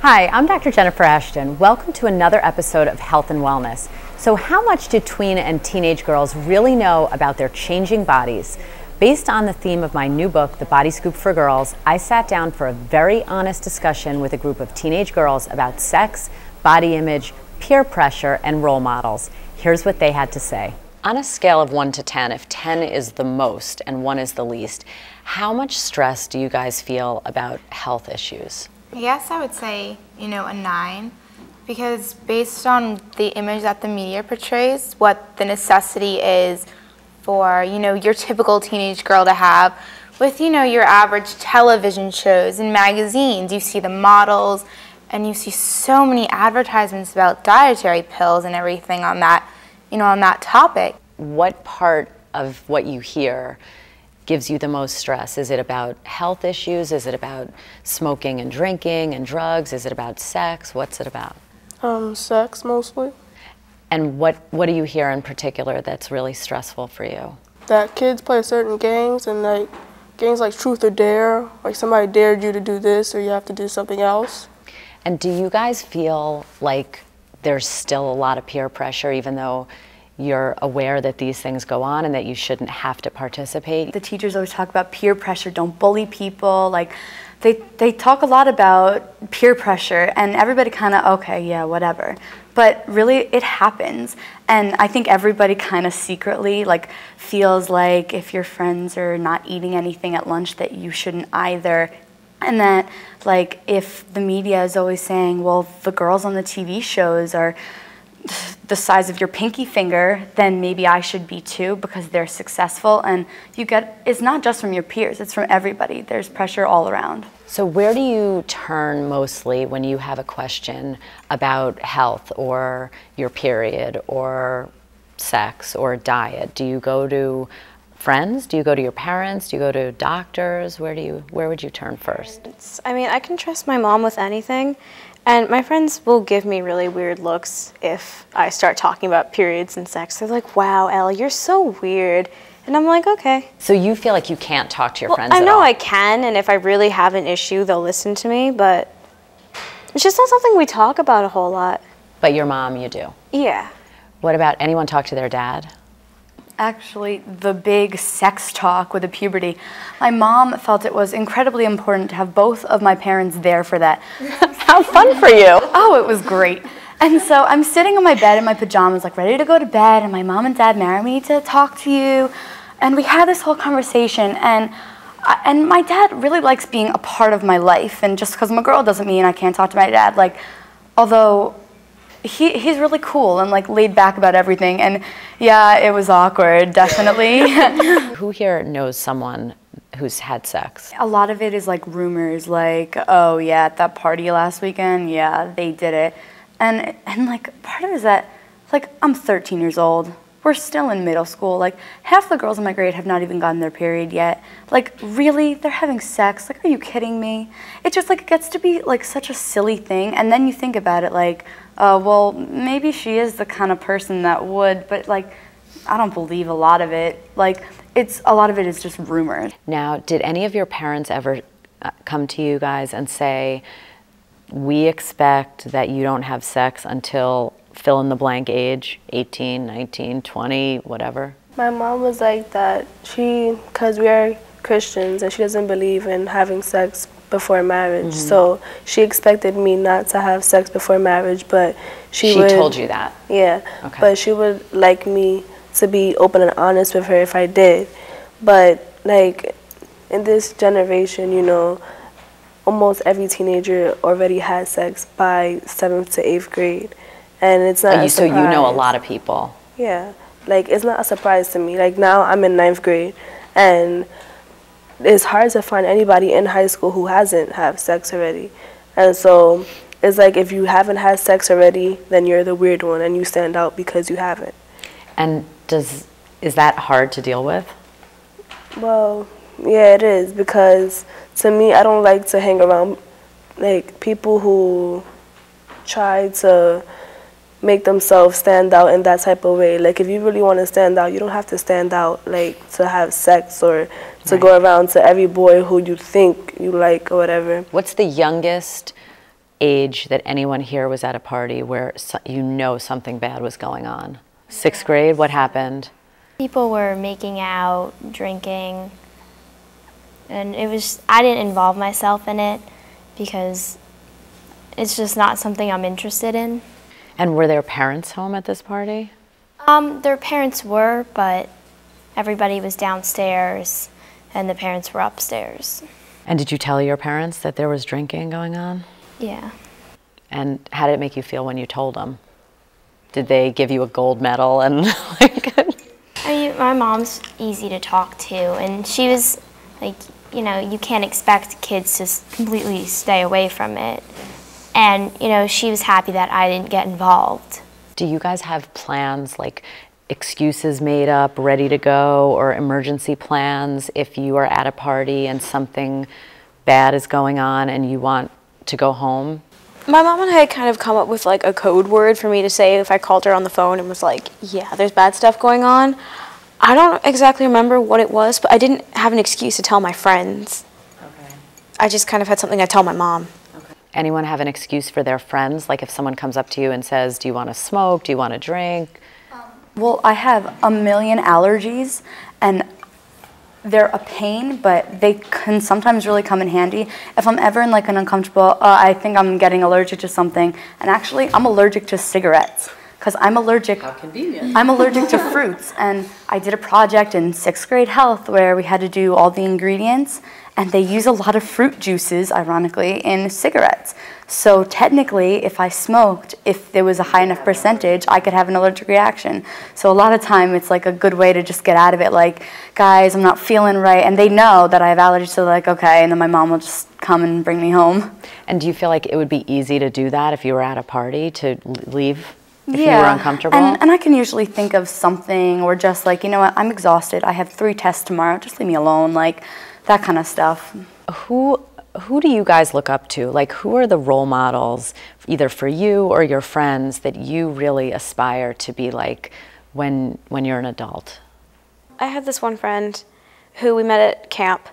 Hi, I'm Dr. Jennifer Ashton. Welcome to another episode of Health and Wellness. So how much do tween and teenage girls really know about their changing bodies? Based on the theme of my new book, The Body Scoop for Girls, I sat down for a very honest discussion with a group of teenage girls about sex, body image, peer pressure, and role models. Here's what they had to say. On a scale of 1 to 10, if 10 is the most and 1 is the least, how much stress do you guys feel about health issues? Yes, I would say, a 9, because based on the image that the media portrays, what the necessity is for, your typical teenage girl to have with, your average television shows and magazines. You see the models and you see so many advertisements about dietary pills and everything on that, on that topic. What part of what you hear gives you the most stress? Is it about health issues? Is it about smoking and drinking and drugs? Is it about sex? What's it about? Sex mostly. And what do you hear in particular that's really stressful for you? That kids play certain games, and like games like Truth or Dare, like somebody dared you to do this or you have to do something else. And do you guys feel like there's still a lot of peer pressure, even though you're aware that these things go on and that you shouldn't have to participate? The teachers always talk about peer pressure, don't bully people. Like they talk a lot about peer pressure and everybody kind of, okay, yeah, whatever. But really it happens. And I think everybody kind of secretly feels like if your friends are not eating anything at lunch that you shouldn't either. And that if the media is always saying, well, the girls on the TV shows are the size of your pinky finger, then maybe I should be too because they're successful. And it's not just from your peers, it's from everybody. There's pressure all around. So where do you turn mostly when you have a question about health or your period or sex or diet? Do you go to friends? Do you go to your parents? Do you go to doctors? Where would you turn first? I can trust my mom with anything. And my friends will give me really weird looks if I start talking about periods and sex. They're like, wow, Elle, you're so weird. And I'm like, okay. So you feel like you can't talk to your friends at all? I know I can, and if I really have an issue, they'll listen to me, but it's just not something we talk about a whole lot. But your mom, you do? Yeah. What about anyone talk to their dad? Actually, the big sex talk with the puberty, my mom felt it was incredibly important to have both of my parents there for that. How fun for you. Oh, it was great. And so I'm sitting on my bed in my pajamas, ready to go to bed, and my mom and dad, Mary, we need to talk to you. And we had this whole conversation, and my dad really likes being a part of my life, and just because I'm a girl doesn't mean I can't talk to my dad. Although he's really cool and laid back about everything, and yeah, it was awkward, definitely. Who here knows someone who's had sex? A lot of it is rumors, oh yeah, at that party last weekend, yeah, they did it. And part of it is that, I'm 13 years old. We're still in middle school. Half the girls in my grade have not even gotten their period yet. Really? They're having sex? Are you kidding me? It just, it gets to be, such a silly thing. And then you think about it, well, maybe she is the kind of person that would, but, I don't believe a lot of it. A lot of it is just rumors. Now, did any of your parents ever come to you guys and say, we expect that you don't have sex until fill in the blank age, 18, 19, 20, whatever? My mom was like that. Because we are Christians and she doesn't believe in having sex before marriage. Mm-hmm. So she expected me not to have sex before marriage, but she told you that? Yeah. Okay. But she would like me to be open and honest with her if I did. But in this generation, almost every teenager already has sex by 7th to 8th grade. And it's not a surprise. So you know a lot of people. Yeah. It's not a surprise to me. Now I'm in 9th grade, and it's hard to find anybody in high school who hasn't had sex already. And so it's if you haven't had sex already, then you're the weird one and you stand out because you haven't. And is that hard to deal with? Well, yeah, it is, because to me, I don't like to hang around people who try to make themselves stand out in that type of way. If you really want to stand out, you don't have to stand out to have sex or to Right. go around to every boy who you think you like or whatever. What's the youngest age that anyone here was at a party where you know something bad was going on? 6th grade, what happened? People were making out, drinking, and I didn't involve myself in it because it's just not something I'm interested in. And were their parents home at this party? Their parents were, but everybody was downstairs and the parents were upstairs. And did you tell your parents that there was drinking going on? Yeah. And how did it make you feel when you told them? Did they give you a gold medal and like? My mom's easy to talk to, and she was like, you know, you can't expect kids to completely stay away from it. And, you know, she was happy that I didn't get involved. Do you guys have plans, like excuses made up, ready to go, or emergency plans if you are at a party and something bad is going on and you want to go home? My mom and I had kind of come up with like a code word for me to say if I called her on the phone and was like, yeah, there's bad stuff going on. I don't exactly remember what it was, but I didn't have an excuse to tell my friends. Okay. I just kind of had something I tell my mom. Okay. Anyone have an excuse for their friends? Like if someone comes up to you and says, do you want to smoke? Do you want to drink? Well, I have a million allergies, and they're a pain, but they can sometimes really come in handy. If I'm ever in like an uncomfortable, I think I'm getting allergic to something, and actually I'm allergic to cigarettes because I'm allergic. How convenient. I'm allergic to fruits, and I did a project in 6th grade health where we had to do all the ingredients, and they use a lot of fruit juices, ironically, in cigarettes. So technically, if I smoked, if there was a high enough percentage, I could have an allergic reaction. So a lot of time, it's like a good way to just get out of it. Like, guys, I'm not feeling right. And they know that I have allergies, so they're like, okay. And then my mom will just come and bring me home. And do you feel like it would be easy to do that if you were at a party, to leave if you were uncomfortable? And I can usually think of something, or just like, you know what, I'm exhausted. I have 3 tests tomorrow. Just leave me alone. Like, that kind of stuff. Who do you guys look up to? Like, who are the role models, either for you or your friends, that you really aspire to be like when you're an adult? I had this one friend who we met at camp,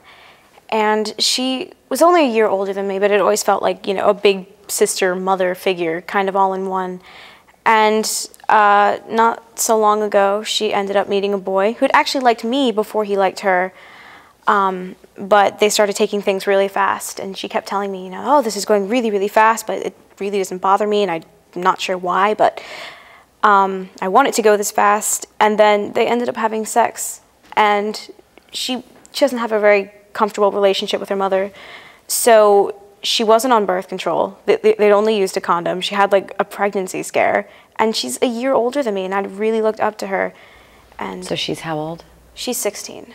and she was only a year older than me, but it always felt like, you know, a big sister, mother figure, kind of all in one. And not so long ago, she ended up meeting a boy who'd actually liked me before he liked her. But they started taking things really fast, and she kept telling me, you know, oh, this is going really, really fast, but it really doesn't bother me, and I'm not sure why, but I want it to go this fast. And then they ended up having sex, and she doesn't have a very comfortable relationship with her mother, so she wasn't on birth control. They'd only used a condom. She had like a pregnancy scare, and she's a year older than me, and I really looked up to her. And so she's how old? She's 16.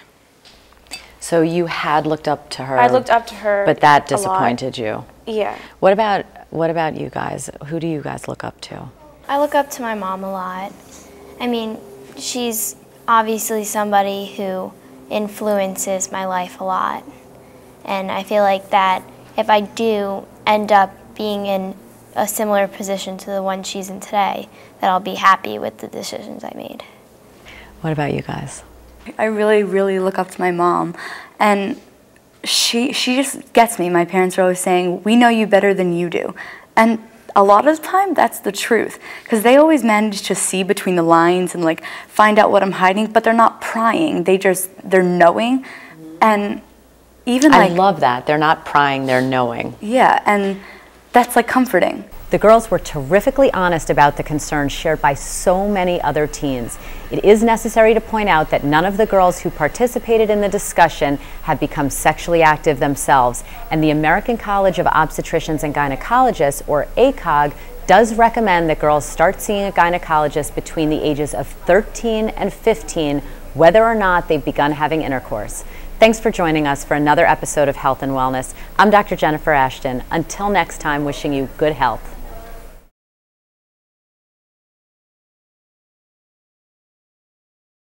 So you had looked up to her. I looked up to her, but that disappointed you. Yeah. What about you guys? Who do you guys look up to? I look up to my mom a lot. I mean, she's obviously somebody who influences my life a lot. And I feel like that if I do end up being in a similar position to the one she's in today, that I'll be happy with the decisions I made. What about you guys? I really, really look up to my mom, and she just gets me. My parents are always saying, we know you better than you do. And a lot of the time, that's the truth, because they always manage to see between the lines and like find out what I'm hiding, but they're not prying. They're knowing, and even like— I love that. They're not prying, they're knowing. Yeah, and that's like comforting. The girls were terrifically honest about the concerns shared by so many other teens. It is necessary to point out that none of the girls who participated in the discussion have become sexually active themselves, and the American College of Obstetricians and Gynecologists, or ACOG, does recommend that girls start seeing a gynecologist between the ages of 13 and 15, whether or not they've begun having intercourse. Thanks for joining us for another episode of Health and Wellness. I'm Dr. Jennifer Ashton. Until next time, wishing you good health.